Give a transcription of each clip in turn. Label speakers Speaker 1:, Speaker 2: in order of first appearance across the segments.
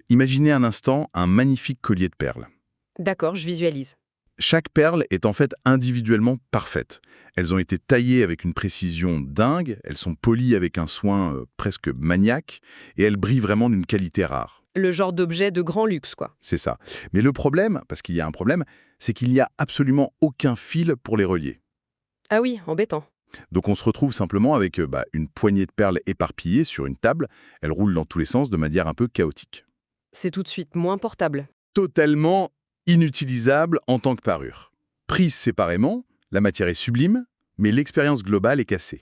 Speaker 1: Imaginez un instant un magnifique collier de perles.
Speaker 2: D'accord, je visualise.
Speaker 1: Chaque perle est en fait individuellement parfaite. Elles ont été taillées avec une précision dingue, elles sont polies avec un soin presque maniaque, et elles brillent vraiment d'une qualité rare.
Speaker 2: Le genre d'objet de grand luxe, quoi.
Speaker 1: C'est ça. Mais le problème, parce qu'il y a un problème, c'est qu'il n'y a absolument aucun fil pour les relier.
Speaker 2: Ah oui, embêtant.
Speaker 1: Donc on se retrouve simplement avec une poignée de perles éparpillées sur une table. Elles roulent dans tous les sens de manière un peu chaotique.
Speaker 2: C'est tout de suite moins portable.
Speaker 1: Totalement inutilisable en tant que parure. Prise séparément, la matière est sublime, mais l'expérience globale est cassée.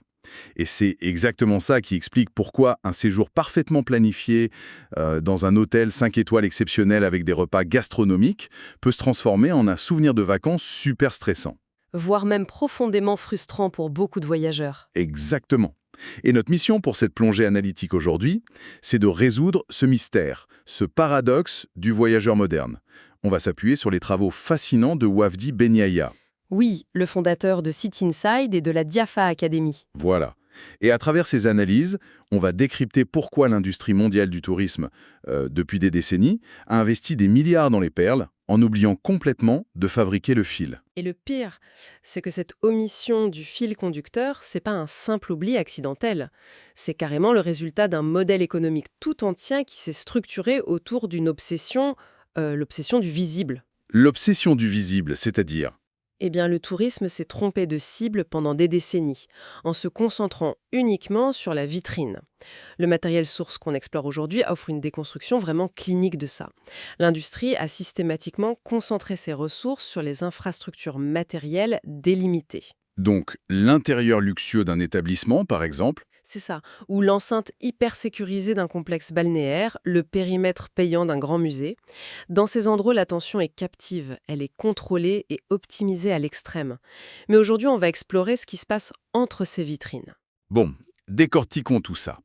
Speaker 1: Et c'est exactement ça qui explique pourquoi un séjour parfaitement planifié dans un hôtel 5 étoiles exceptionnel avec des repas gastronomiques peut se transformer en un souvenir de vacances super stressant.
Speaker 2: Voire même profondément frustrant pour beaucoup de voyageurs.
Speaker 1: Exactement. Et notre mission pour cette plongée analytique aujourd'hui, c'est de résoudre ce mystère, ce paradoxe du voyageur moderne. On va s'appuyer sur les travaux fascinants de Wavdi Benyaya.
Speaker 2: Oui, le fondateur de City Inside et de la Diafa Academy.
Speaker 1: Voilà. Et à travers ces analyses, on va décrypter pourquoi l'industrie mondiale du tourisme, depuis des décennies, a investi des milliards dans les perles, en oubliant complètement de fabriquer le fil.
Speaker 2: Et le pire, c'est que cette omission du fil conducteur, c'est pas un simple oubli accidentel. C'est carrément le résultat d'un modèle économique tout entier qui s'est structuré autour d'une obsession, l'obsession du visible.
Speaker 1: L'obsession du visible, c'est-à-dire...
Speaker 2: Eh bien, le tourisme s'est trompé de cible pendant des décennies, en se concentrant uniquement sur la vitrine. Le matériel source qu'on explore aujourd'hui offre une déconstruction vraiment clinique de ça. L'industrie a systématiquement concentré ses ressources sur les infrastructures matérielles délimitées.
Speaker 1: Donc, l'intérieur luxueux d'un établissement, par exemple,
Speaker 2: C'est ça, ou l'enceinte hyper sécurisée d'un complexe balnéaire, le périmètre payant d'un grand musée. Dans ces endroits, l'attention est captive, elle est contrôlée et optimisée à l'extrême. Mais aujourd'hui, on va explorer ce qui se passe entre ces vitrines.
Speaker 1: bon, décortiquons tout ça.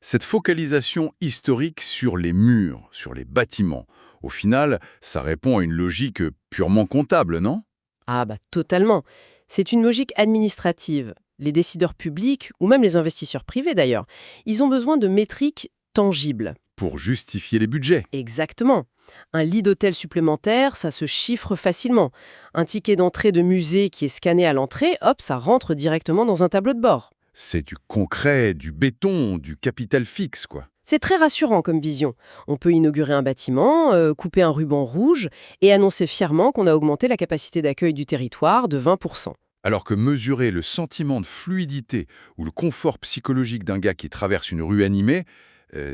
Speaker 1: Cette focalisation historique sur les murs, sur les bâtiments, au final, ça répond à une logique purement comptable, non?
Speaker 2: Ah bah totalement. C'est une logique administrative. Les décideurs publics, ou même les investisseurs privés d'ailleurs, ils ont besoin de métriques tangibles.
Speaker 1: Pour justifier les budgets.
Speaker 2: Exactement. Un lit d'hôtel supplémentaire, ça se chiffre facilement. Un ticket d'entrée de musée qui est scanné à l'entrée, hop, ça rentre directement dans un tableau de bord.
Speaker 1: C'est du concret, du béton, du capital fixe, quoi.
Speaker 2: C'est très rassurant comme vision. On peut inaugurer un bâtiment, couper un ruban rouge et annoncer fièrement qu'on a augmenté la capacité d'accueil du territoire de 20%.
Speaker 1: Alors que mesurer le sentiment de fluidité ou le confort psychologique d'un gars qui traverse une rue animée,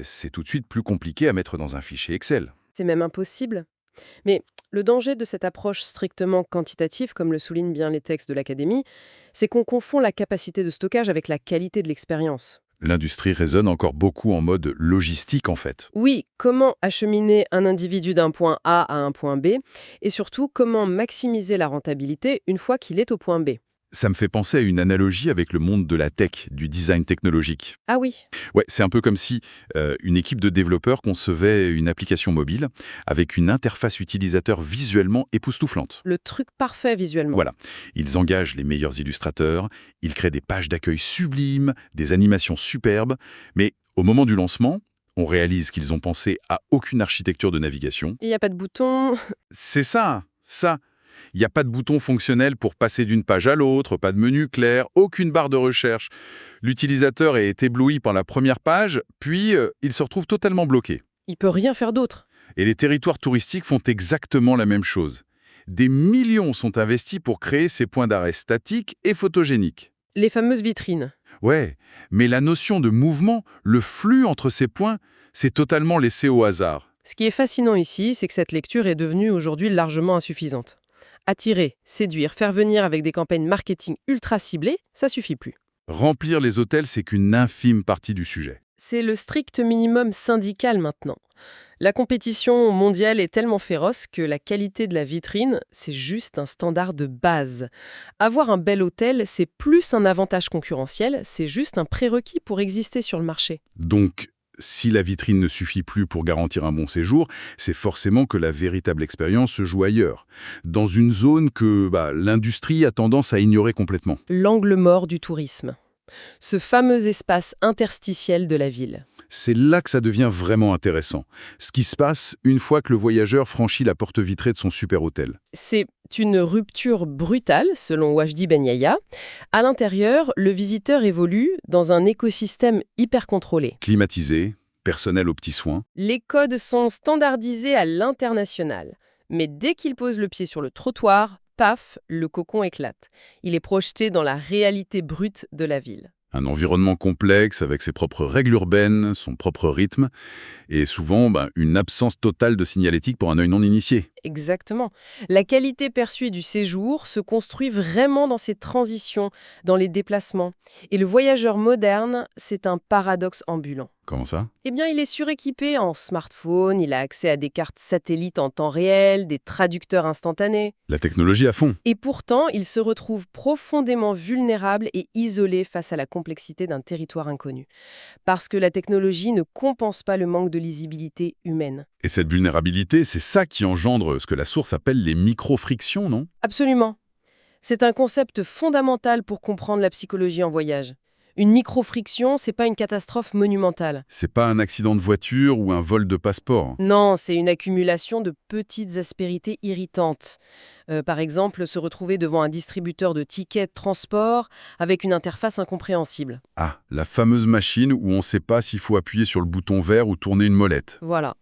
Speaker 1: c'est tout de suite plus compliqué à mettre dans un fichier Excel.
Speaker 2: C'est même impossible. Mais le danger de cette approche strictement quantitative, comme le soulignent bien les textes de l'Académie, c'est qu'on confond la capacité de stockage avec la qualité de l'expérience.
Speaker 1: L'industrie raisonne encore beaucoup en mode logistique, en fait.
Speaker 2: Oui, comment acheminer un individu d'un point A à un point B, et surtout comment maximiser la rentabilité une fois qu'il est au point B.
Speaker 1: Ça me fait penser à une analogie avec le monde de la tech, du design technologique.
Speaker 2: Ah oui,
Speaker 1: Ouais, c'est un peu comme si une équipe de développeurs concevait une application mobile avec une interface utilisateur visuellement époustouflante.
Speaker 2: le truc parfait visuellement.
Speaker 1: Voilà, ils engagent les meilleurs illustrateurs, ils créent des pages d'accueil sublimes, des animations superbes, mais au moment du lancement, on réalise qu'ils ont pensé à aucune architecture de navigation.
Speaker 2: Il n'y a pas de bouton.
Speaker 1: C'est ça, ça. Il n'y a pas de bouton fonctionnel pour passer d'une page à l'autre, pas de menu clair, aucune barre de recherche. L'utilisateur est ébloui par la première page, puis il se retrouve totalement bloqué.
Speaker 2: Il peut rien faire d'autre.
Speaker 1: Et les territoires touristiques font exactement la même chose. Des millions sont investis pour créer ces points d'arrêt statiques et photogéniques.
Speaker 2: Les fameuses vitrines.
Speaker 1: Ouais, mais la notion de mouvement, le flux entre ces points, c'est totalement laissé au hasard.
Speaker 2: Ce qui est fascinant ici, c'est que cette lecture est devenue aujourd'hui largement insuffisante. Attirer, séduire, faire venir avec des campagnes marketing ultra ciblées, ça suffit plus.
Speaker 1: Remplir les hôtels, c'est qu'une infime partie du sujet.
Speaker 2: C'est le strict minimum syndical maintenant. La compétition mondiale est tellement féroce que la qualité de la vitrine, c'est juste un standard de base. Avoir un bel hôtel, c'est plus un avantage concurrentiel, c'est juste un prérequis pour exister sur le marché.
Speaker 1: Donc, si la vitrine ne suffit plus pour garantir un bon séjour, c'est forcément que la véritable expérience se joue ailleurs, dans une zone que l'industrie a tendance à ignorer complètement.
Speaker 2: L'angle mort du tourisme. Ce fameux espace interstitiel de la ville.
Speaker 1: C'est là que ça devient vraiment intéressant. Ce qui se passe une fois que le voyageur franchit la porte vitrée de son super hôtel.
Speaker 2: C'est une rupture brutale, selon Wajdi Ben Yahya. À l'intérieur, le visiteur évolue dans un écosystème hyper contrôlé.
Speaker 1: Climatisé, personnel aux petits soins.
Speaker 2: Les codes sont standardisés à l'international. Mais dès qu'il pose le pied sur le trottoir, paf, le cocon éclate. Il est projeté dans la réalité brute de la ville.
Speaker 1: Un environnement complexe avec ses propres règles urbaines, son propre rythme, et souvent une absence totale de signalétique pour un œil non initié.
Speaker 2: Exactement. La qualité perçue du séjour se construit vraiment dans ces transitions, dans les déplacements. Et le voyageur moderne, c'est un paradoxe ambulant.
Speaker 1: Comment ça?
Speaker 2: Eh bien, il est suréquipé en smartphone, il a accès à des cartes satellites en temps réel, des traducteurs instantanés.
Speaker 1: La technologie à fond.
Speaker 2: Et pourtant, il se retrouve profondément vulnérable et isolé face à la complexité d'un territoire inconnu. Parce que la technologie ne compense pas le manque de lisibilité humaine.
Speaker 1: Et cette vulnérabilité, c'est ça qui engendre ce que la source appelle les micro-frictions, non?
Speaker 2: Absolument. C'est un concept fondamental pour comprendre la psychologie en voyage. Une micro-friction, c'est pas une catastrophe monumentale.
Speaker 1: C'est pas un accident de voiture ou un vol de passeport.
Speaker 2: Non, c'est une accumulation de petites aspérités irritantes. Par exemple, se retrouver devant un distributeur de tickets de transport avec une interface incompréhensible.
Speaker 1: Ah, la fameuse machine où on ne sait pas s'il faut appuyer sur le bouton vert ou tourner une molette.
Speaker 2: Voilà.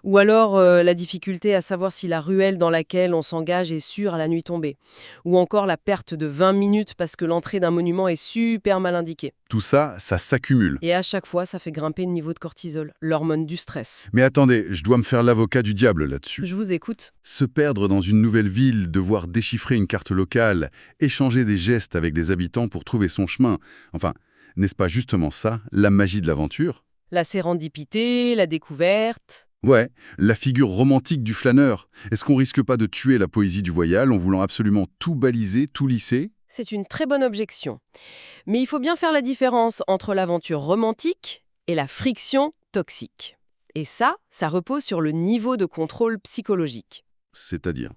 Speaker 2: Ou alors la difficulté à savoir si la ruelle dans laquelle on s'engage est sûre à la nuit tombée. Ou encore la perte de 20 minutes parce que l'entrée d'un monument est super mal indiquée.
Speaker 1: Tout ça, ça s'accumule.
Speaker 2: Et à chaque fois, ça fait grimper le niveau de cortisol, l'hormone du stress.
Speaker 1: Mais attendez, je dois me faire l'avocat du diable là-dessus.
Speaker 2: Je vous écoute.
Speaker 1: Se perdre dans une nouvelle ville, devoir déchiffrer une carte locale, échanger des gestes avec des habitants pour trouver son chemin. Enfin, n'est-ce pas justement ça, la magie de l'aventure?
Speaker 2: La sérendipité, la découverte...
Speaker 1: Ouais, la figure romantique du flâneur. Est-ce qu'on risque pas de tuer la poésie du voyage en voulant absolument tout baliser, tout lisser?
Speaker 2: C'est une très bonne objection. Mais il faut bien faire la différence entre l'aventure romantique et la friction toxique. Et ça repose sur le niveau de contrôle psychologique.
Speaker 1: C'est-à-dire?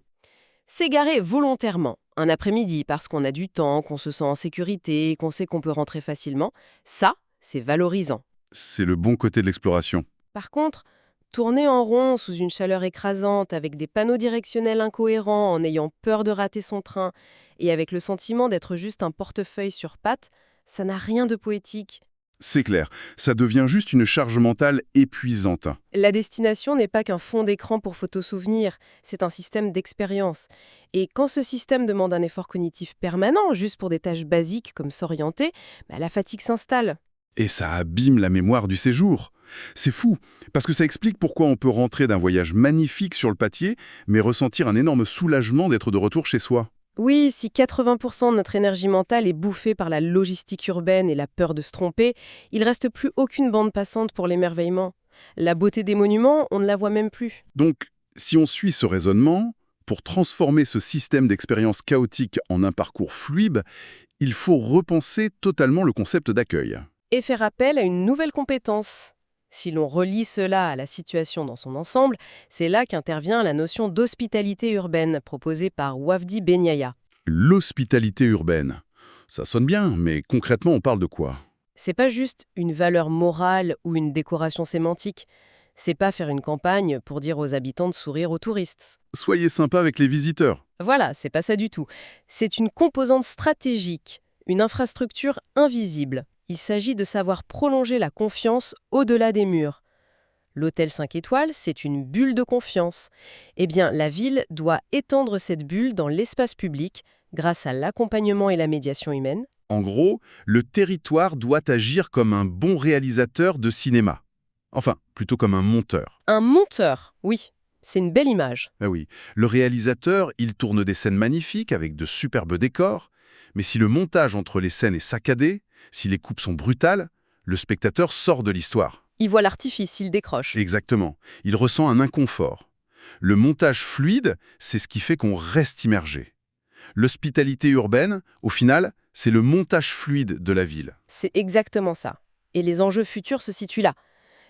Speaker 2: S'égarer volontairement, un après-midi, parce qu'on a du temps, qu'on se sent en sécurité, qu'on sait qu'on peut rentrer facilement, ça, c'est valorisant.
Speaker 1: C'est le bon côté de l'exploration.
Speaker 2: Par contre, tourner en rond sous une chaleur écrasante, avec des panneaux directionnels incohérents, en ayant peur de rater son train, et avec le sentiment d'être juste un portefeuille sur pattes, ça n'a rien de poétique.
Speaker 1: C'est clair, ça devient juste une charge mentale épuisante.
Speaker 2: La destination n'est pas qu'un fond d'écran pour photosouvenir, c'est un système d'expérience. Et quand ce système demande un effort cognitif permanent, juste pour des tâches basiques comme s'orienter, la fatigue s'installe.
Speaker 1: Et ça abîme la mémoire du séjour. C'est fou, parce que ça explique pourquoi on peut rentrer d'un voyage magnifique sur le papier, mais ressentir un énorme soulagement d'être de retour chez soi.
Speaker 2: Oui, si 80% de notre énergie mentale est bouffée par la logistique urbaine et la peur de se tromper, il reste plus aucune bande passante pour l'émerveillement. La beauté des monuments, on ne la voit même plus.
Speaker 1: Donc, si on suit ce raisonnement, pour transformer ce système d'expérience chaotique en un parcours fluide, il faut repenser totalement le concept d'accueil.
Speaker 2: Et faire appel à une nouvelle compétence. Si l'on relie cela à la situation dans son ensemble, c'est là qu'intervient la notion d'hospitalité urbaine proposée par Wajdi Ben Yahya.
Speaker 1: L'hospitalité urbaine. Ça sonne bien, mais concrètement, on parle de quoi?
Speaker 2: C'est pas juste une valeur morale ou une décoration sémantique. C'est pas faire une campagne pour dire aux habitants de sourire aux touristes.
Speaker 1: Soyez sympa avec les visiteurs.
Speaker 2: Voilà, c'est pas ça du tout. C'est une composante stratégique, une infrastructure invisible. Il s'agit de savoir prolonger la confiance au-delà des murs. L'hôtel 5 étoiles, c'est une bulle de confiance. Eh bien, la ville doit étendre cette bulle dans l'espace public grâce à l'accompagnement et la médiation humaine.
Speaker 1: En gros, le territoire doit agir comme un bon réalisateur de cinéma. Enfin, plutôt comme un monteur.
Speaker 2: Un monteur, oui, c'est une belle image.
Speaker 1: Ah oui, le réalisateur, il tourne des scènes magnifiques avec de superbes décors, mais si le montage entre les scènes est saccadé, si les coupes sont brutales, le spectateur sort de l'histoire.
Speaker 2: Il voit l'artifice, il décroche.
Speaker 1: Exactement. Il ressent un inconfort. Le montage fluide, c'est ce qui fait qu'on reste immergé. L'hospitalité urbaine, au final, c'est le montage fluide de la ville.
Speaker 2: C'est exactement ça. Et les enjeux futurs se situent là.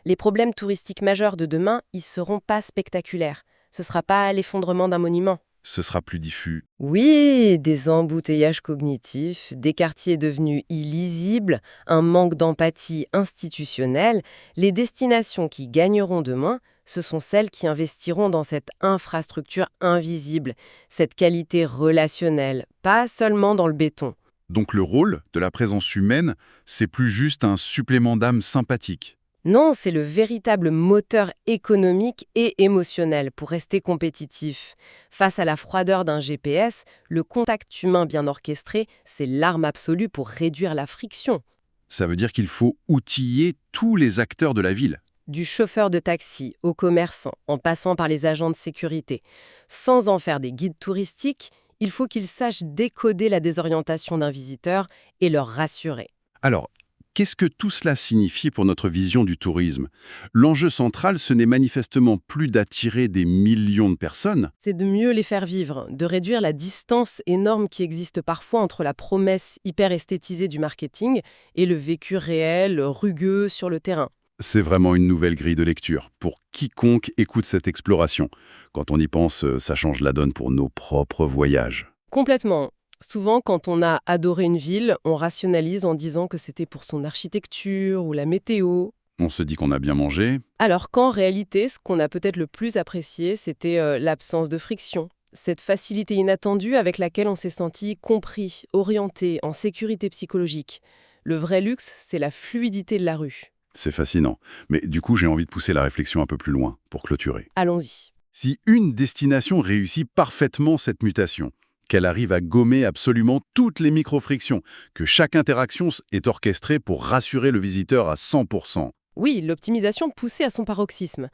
Speaker 2: Les problèmes touristiques majeurs de demain, ils seront pas spectaculaires. Ce sera pas l'effondrement d'un monument.
Speaker 1: ce sera plus diffus.
Speaker 2: Oui, des embouteillages cognitifs, des quartiers devenus illisibles, un manque d'empathie institutionnelle, les destinations qui gagneront demain, ce sont celles qui investiront dans cette infrastructure invisible, cette qualité relationnelle, pas seulement dans le béton.
Speaker 1: Donc le rôle de la présence humaine, c'est plus juste un supplément d'âme sympathique.
Speaker 2: Non, c'est le véritable moteur économique et émotionnel pour rester compétitif. Face à la froideur d'un GPS, le contact humain bien orchestré, c'est l'arme absolue pour réduire la friction.
Speaker 1: Ça veut dire qu'il faut outiller tous les acteurs de la ville.
Speaker 2: Du chauffeur de taxi au commerçant, en passant par les agents de sécurité. Sans en faire des guides touristiques, il faut qu'ils sachent décoder la désorientation d'un visiteur et leur rassurer.
Speaker 1: Alors, qu'est-ce que tout cela signifie pour notre vision du tourisme? L'enjeu central, ce n'est manifestement plus d'attirer des millions de personnes.
Speaker 2: C'est de mieux les faire vivre, de réduire la distance énorme qui existe parfois entre la promesse hyper esthétisée du marketing et le vécu réel, rugueux sur le terrain.
Speaker 1: C'est vraiment une nouvelle grille de lecture pour quiconque écoute cette exploration. Quand on y pense, ça change la donne pour nos propres voyages.
Speaker 2: Complètement. Souvent, quand on a adoré une ville, on rationalise en disant que c'était pour son architecture ou la météo.
Speaker 1: On se dit qu'on a bien mangé.
Speaker 2: Alors qu'en réalité, ce qu'on a peut-être le plus apprécié, c'était l'absence de friction. Cette facilité inattendue avec laquelle on s'est senti compris, orienté, en sécurité psychologique. Le vrai luxe, c'est la fluidité de la rue.
Speaker 1: C'est fascinant. Mais du coup, j'ai envie de pousser la réflexion un peu plus loin pour clôturer.
Speaker 2: Allons-y.
Speaker 1: Si une destination réussit parfaitement cette mutation, qu'elle arrive à gommer absolument toutes les micro-frictions, que chaque interaction est orchestrée pour rassurer le visiteur à 100%.
Speaker 2: Oui, l'optimisation poussée à son paroxysme.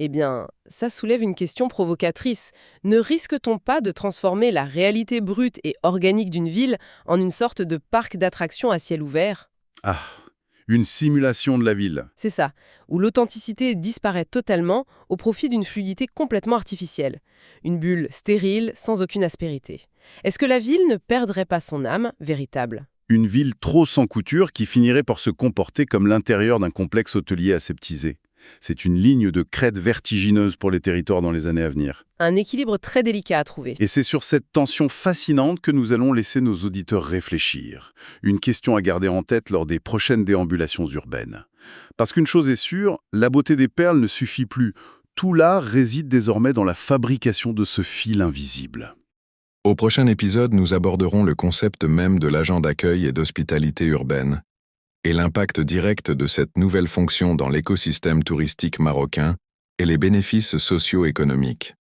Speaker 2: Eh bien, ça soulève une question provocatrice. Ne risque-t-on pas de transformer la réalité brute et organique d'une ville en une sorte de parc d'attractions à ciel ouvert ?
Speaker 1: Ah, une simulation de la ville.
Speaker 2: C'est ça, où l'authenticité disparaît totalement au profit d'une fluidité complètement artificielle. Une bulle stérile, sans aucune aspérité. Est-ce que la ville ne perdrait pas son âme véritable ?
Speaker 1: Une ville trop sans couture qui finirait par se comporter comme l'intérieur d'un complexe hôtelier aseptisé. C'est une ligne de crête vertigineuse pour les territoires dans les années à venir.
Speaker 2: Un équilibre très délicat à trouver.
Speaker 1: Et c'est sur cette tension fascinante que nous allons laisser nos auditeurs réfléchir. Une question à garder en tête lors des prochaines déambulations urbaines. Parce qu'une chose est sûre, la beauté des perles ne suffit plus. Tout l'art réside désormais dans la fabrication de ce fil invisible.
Speaker 3: Au prochain épisode, nous aborderons le concept même de l'agent d'accueil et d'hospitalité urbaine et l'impact direct de cette nouvelle fonction dans l'écosystème touristique marocain et les bénéfices socio-économiques.